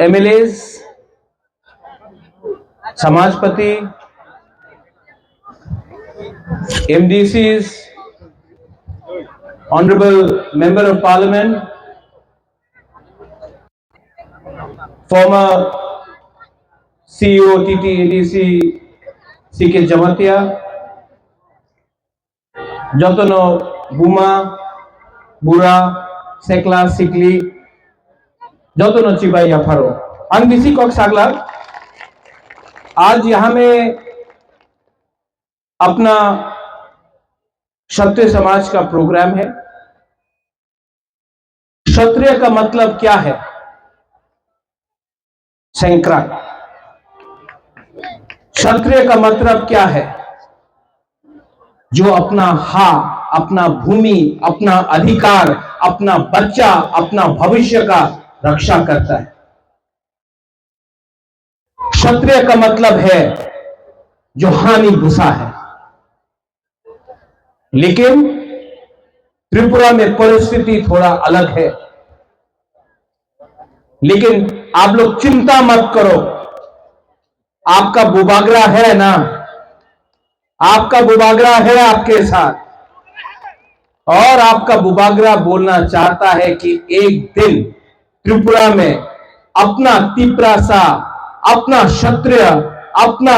MLAs, समाजपति, MDCs, Honorable Member of Parliament, former CEO TTADC CK Jamatia, Jotono Buma, Bura, Sekla, Sikli, Jotono Chibai Yafaro, Angdisi Kok Sagla, आज यहां में अपना क्षत्रिय समाज का programme है। क्षत्रिय का मतलब क्या है? संक्रांत। क्षत्रिय का मतलब क्या है? जो अपना अपना भूमि, अपना अधिकार, अपना बच्चा, अपना भविष्य का रक्षा करता है। क्षत्रिय का मतलब है जो हानि भूसा है। लेकिन त्रिपुरा में परिस्थिति थोड़ा अलग है। लेकिन आप लोग चिंता मत करो, आपका बुबागरा है ना, आपका बुबागरा है आपके साथ, और आपका बुबागरा बोलना चाहता है कि एक दिन त्रिपुरा में अपना तिप्रासा, अपना क्षत्रिय, अपना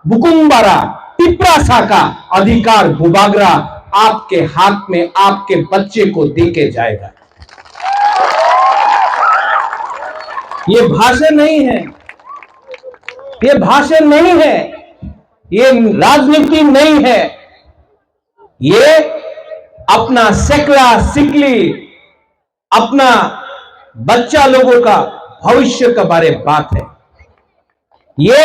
बुकुम्बारा तिप्रासा का अधिकार बुबागरा आपके हाथ में, आपके बच्चे को देके जाएगा। ये भाषण नहीं है, ये भाषण नहीं है, ये राजनीति नहीं है, ये अपना सेकला सिकली, अपना बच्चा लोगों का भविष्य के बारे में बात है। ये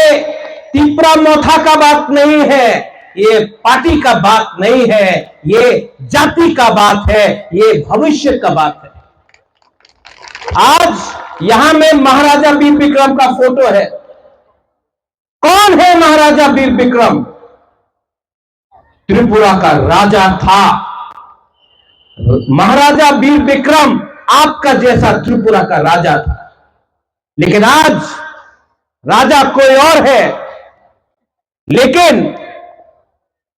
तिपरा मोथा का बात नहीं है, ये पार्टी का बात नहीं है, ये जाति का बात है, ये भविष्य का बात है। आज यहां में महाराजा वीर विक्रम का फोटो है। कौन है महाराजा वीर विक्रम? त्रिपुरा का राजा था। महाराजा वीर विक्रम आपका जैसा त्रिपुरा का राजा था। लेकिन आज राजा कोई और है। लेकिन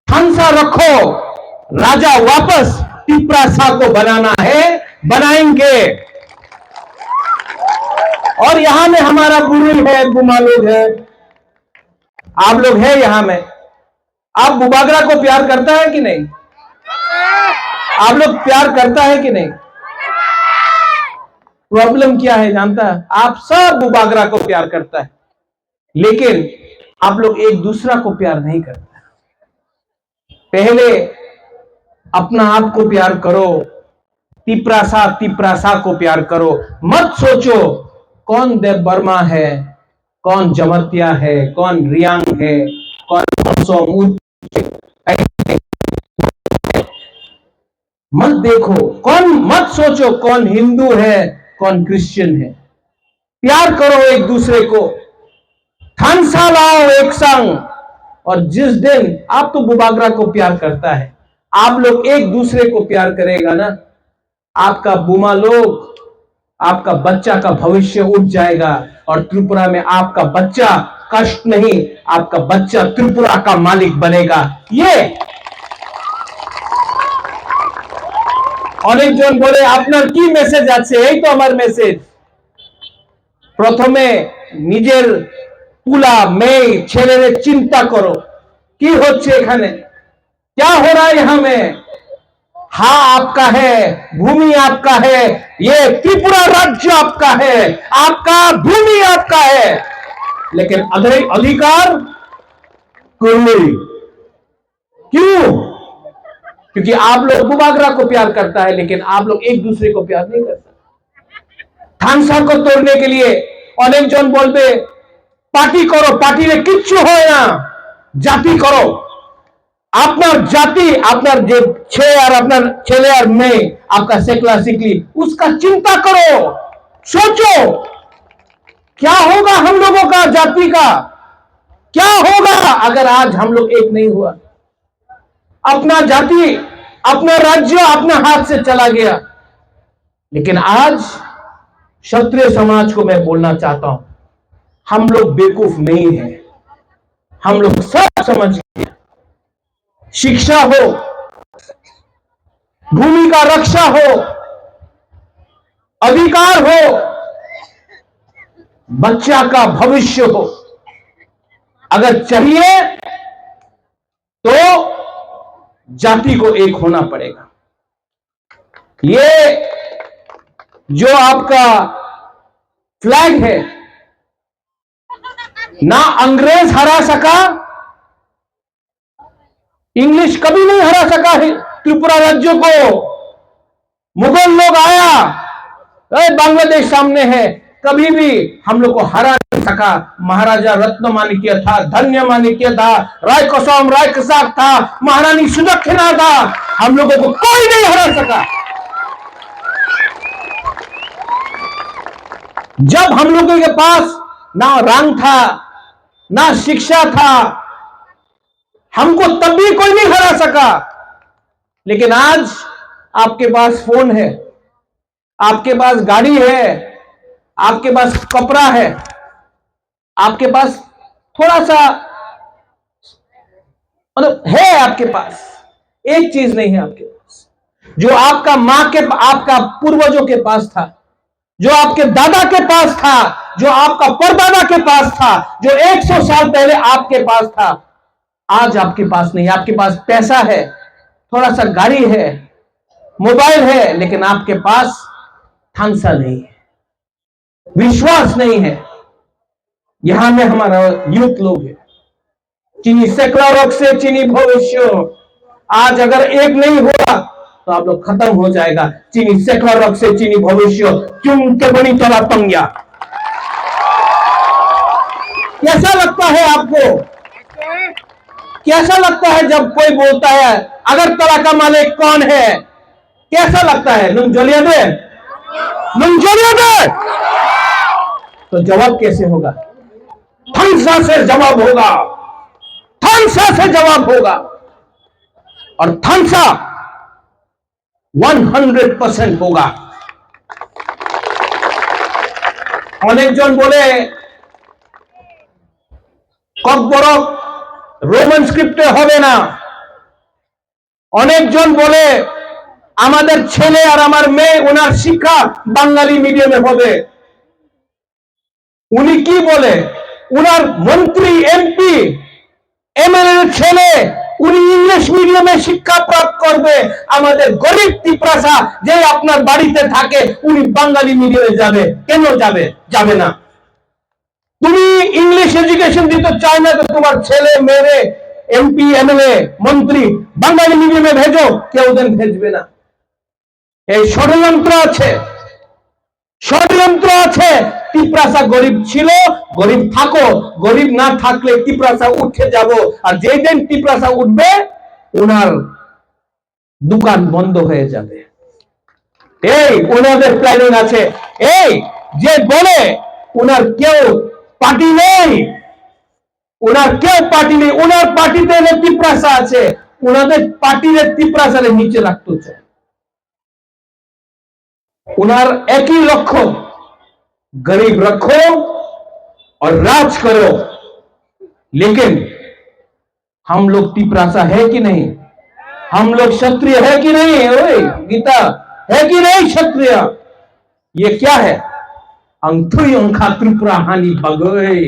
हंसा रखो, राजा वापस तिप्रासा को बनाना है, बनाएंगे। और यहां में हमारा गुरु है, गुमा लोग है, आप लोग हैं यहां में। आप बुबागरा को प्यार करता है कि नहीं? आप लोग प्यार करता है कि नहीं? प्रॉब्लम क्या है जानता है? आप सब बुबागरा को प्यार करता है, लेकिन आप लोग एक दूसरा को प्यार नहीं करते। पहले अपना आप को प्यार करो, तिप्रासा को प्यार करो। मत सोचो कौन देव वर्मा है, कौन जमतिया है, कौन रियांग है, कौन सोमूत। मत देखो कौन, मत सोचो कौन हिंदू है, कौन क्रिश्चियन है। प्यार करो एक दूसरे को, थानसा लाओ एक संग। और जिस दिन आप तो बुबागरा को प्यार करता है, आप लोग एक दूसरे को प्यार करेगा ना, आपका बुमा लोग, आपका बच्चा का भविष्य उठ जाएगा। और त्रिपुरा में आपका बच्चा कष्ट नहीं, आपका बच्चा त्रिपुरा का मालिक बनेगा। ये অনেক জন বলে আপনার কি মেসেজ আছে? এই তো আমার মেসেজ। প্রথমে নিজের পুলা মেয়ে ছেলেরে চিন্তা করো, কি হচ্ছে এখানে, क्या हो रहा है यहां में? हाँ आपका है, भूमि आपका है, ये त्रिपुरा राज्य आपका है, आपका भूमि आपका है, लेकिन अधिकार कोई नहीं। क्यों? क्योंकि आप लोग बुबागरा को प्यार करता है, लेकिन आप लोग एक दूसरे को प्यार नहीं करते। थानसा को तोड़ने के लिए अनेक जन बोलबे पार्टी करो, पार्टी में किच्छु হয় না, জাতি करो। আপনার জাতি, আপনার যে ছেলে আর মেয়ে, आपका सेकला सिकली, उसका चिंता करो, सोचो क्या होगा हम लोगों का, जाति का क्या होगा अगर आज हम लोग एक नहीं हुआ। अपना जाति, अपना राज्य अपने हाथ से चला गया। लेकिन आज क्षत्रिय समाज को मैं बोलना चाहता हूं, हम लोग बेवकूफ नहीं हैं, हम लोग सब समझ गए। शिक्षा हो, भूमि का रक्षा हो, अधिकार हो, बच्चा का भविष्य हो, अगर चाहिए तो जाति को एक होना पड़ेगा। ये जो आपका फ्लैग है, ना अंग्रेज हरा सका, इंग्लिश कभी नहीं हरा सका है त्रिपुरा राज्य को। मुगल लोग आया, बांग्लादेश सामने है, कभी भी हम लोग को हरा नहीं सका। महाराजा रत्नमाणिक्य था, धन्य माणिक्य था, राय कसम राय कसाक था, महारानी सुदक्षिणा था, हम लोगों को कोई नहीं हरा सका। जब हम लोगों के पास ना रंग था, ना शिक्षा था, हमको तब भी कोई नहीं हरा सका। लेकिन आज आपके पास फोन है, आपके पास गाड़ी है, आपके पास कपड़ा है, आपके पास थोड़ा सा मतलब है, आपके पास एक चीज नहीं है आपके पास, जो आपका मां के, आपका पूर्वजों के पास था, जो आपके दादा के पास था, जो आपका परदादा के पास था, जो 100 साल पहले आपके पास था, आज आपके पास नहीं। आपके पास पैसा है, थोड़ा सा गाड़ी है, मोबाइल है, लेकिन आपके पास थांसा नहीं है, विश्वास नहीं है। यहां में हमारा यूथ लोग है, चीनी सेक्युलर से चीनी भविष्य। आज अगर एक नहीं हुआ तो आप लोग खत्म हो जाएगा। चीनी सेक्युलर से चीनी भविष्य, क्यों के बनी चला पंग्या। कैसा लगता है आपको, कैसा लगता है जब कोई बोलता है अगरतला का मालिक कौन है? कैसा लगता है? नुंजोलिया दे, नुंजोलिया दे। तो जवाब कैसे होगा? थांसा से जवाब होगा, थांसा से जवाब होगा। और थांसा 100% होगा। अनेक जन बोले ककबरक रोमान स्क्रिप्टे होबे ना। अनेक जन बोले आमादेर छेले और आमार मेये उनार शिक्षा बांगाली मीडियामे होबे। उनी की बोले उनार मंत्री एमपी एमएलए छेले उनी इंग्लिश मीडियामे शिक्षा प्राप्त करबे। आमादेर गरीब तिप्रासा जे आपनार बाड़ीते थाके उनी बांगाली मीडियामे जाबे। केन जाबे? जाबे ना। तुमी इंग्लिश एजुकेशन दिते चाय ना तो तुम्हार छेले मेरे एमपी एमएलए मंत्री बांगाली मीडियामे भेजो, केउ देन भेजबे ना। এই ষড়যন্ত্র আছে, ষড়যন্ত্র আছে। তিপ্রাসা গরিব ছিল, গরিব থাকো, গরিব না থাকলে তিপ্রাসা উঠে যাব। আর যেই দিন তিপ্রাসা উঠবে ওনার দোকান বন্ধ হয়ে যাবে। এই ওনাদের প্ল্যানিং আছে। এই যে বলে ওনার কেউ পার্টি নেই, ওনার কেউ পার্টি নেই, ওনার পার্টিতে তিপ্রাসা আছে, ওনাদের পার্টির তিপ্রাসারে নিচে রাখতে চায়। उनार एक ही लक्ष्य, गरीब रखो और राज करो। लेकिन हम लोग तिप्रासा है कि नहीं? हम लोग क्षत्रिय है कि नहीं? ओए गीता है कि नहीं क्षत्रिय? ये क्या है? अंथुई अंखा त्रिपुरा हानि बगोए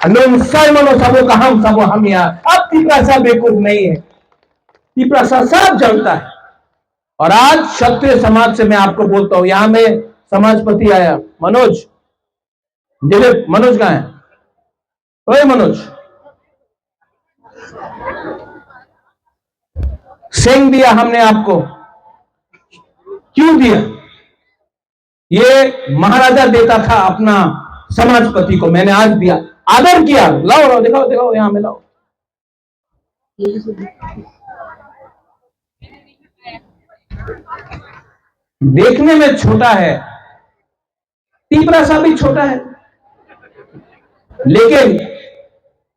अनुम साइमनो सबो का हम सबो हम यहाँ। अब तिप्रासा बेवकूफ नहीं है, तिप्रासा सब जानता है। और आज क्षत्रिय समाज से मैं आपको बोलता हूं, यहां में समाजपति आया मनोज, दिलीप, मनोज कहां है? ओए मनोज, सेंग दिया हमने आपको, क्यों दिया? ये महाराजा देता था अपना समाजपति को, मैंने आज दिया, आदर किया। लाओ लाओ, दिखाओ दिखाओ, यहां में लाओ। देखने में छोटा है, तिप्रासा भी छोटा है, लेकिन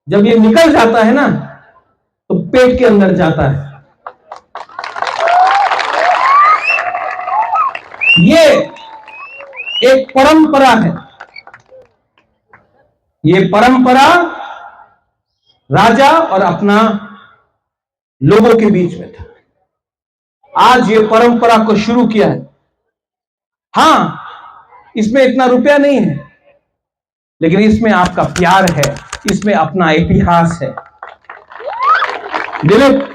जब ये निकल जाता है ना तो पेट के अंदर जाता है। ये एक परंपरा है। ये परंपरा राजा और अपना लोगों के बीच में था। आज ये परंपरा को शुरू किया है। हां, इसमें इतना रुपया नहीं है, लेकिन इसमें आपका प्यार है, इसमें अपना इतिहास है। दिलीप,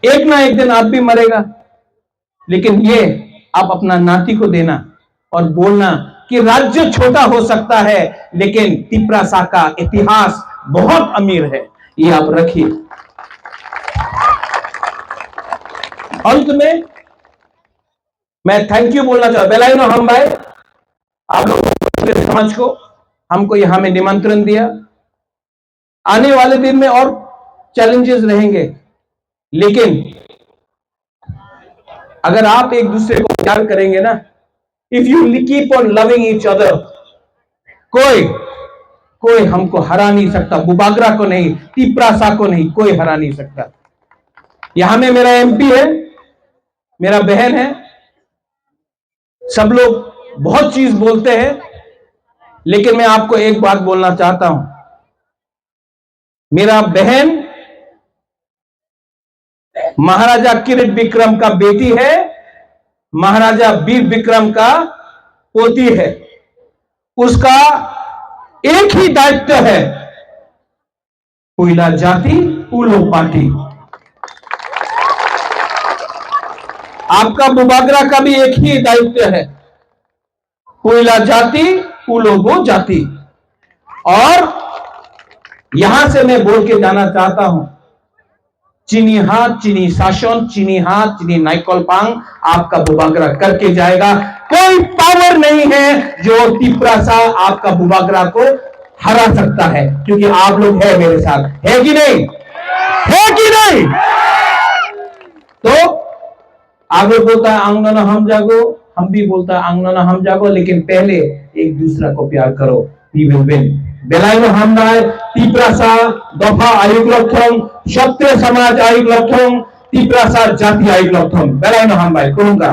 एक ना एक दिन आप भी मरेगा, लेकिन ये आप अपना नाती को देना और बोलना कि राज्य छोटा हो सकता है, लेकिन तिप्रासा का इतिहास बहुत अमीर है, ये आप रखिए। अंत में मैं थैंक यू बोलना चाहता हूं बेलायनो हम भाई, आप लोगों के समाज को हमको यहां में निमंत्रण दिया। आने वाले दिन में और चैलेंजेस रहेंगे, लेकिन अगर आप एक दूसरे को प्यार करेंगे ना, if you keep on loving each other, कोई हमको हरा नहीं सकता। बुबागरा को नहीं, तिप्रासा को नहीं, कोई हरा नहीं सकता। यहां में मेरा एमपी है, मेरा बहन है। सब लोग बहुत चीज बोलते हैं, लेकिन मैं आपको एक बात बोलना चाहता हूं। मेरा बहन महाराजा किरीट विक्रम का बेटी है, महाराजा वीर विक्रम का पोती है। उसका एक ही दायित्व है, कोयला जाति उलो पार्टी। आपका बुबागरा का भी एक ही दायित्व है, कोयला जाति उलोगो जाति। और यहां से मैं बोल के जाना चाहता हूं, चीनी हाथ चीनी शासन, चीनी हाथ चीनी नाइकोलपांग आपका बुबागरा करके जाएगा। कोई पावर नहीं है जो तिप्रासा आपका बुबागरा को हरा सकता है, क्योंकि आप लोग हैं मेरे साथ, है कि नहीं? है कि नहीं? तो आगे बोलता है आंगना हम जागो, हम भी बोलता है आंगना हम जागो, लेकिन पहले एक दूसरा को प्यार करो। We will win. बेलायनो हमनाय तिप्रासा दफा आयुग लक्षण, क्षत्रिय समाज आयुग लक्षण, तिप्रासा जाति आयुग लक्षण। बेलायनो हम भाई कहूंगा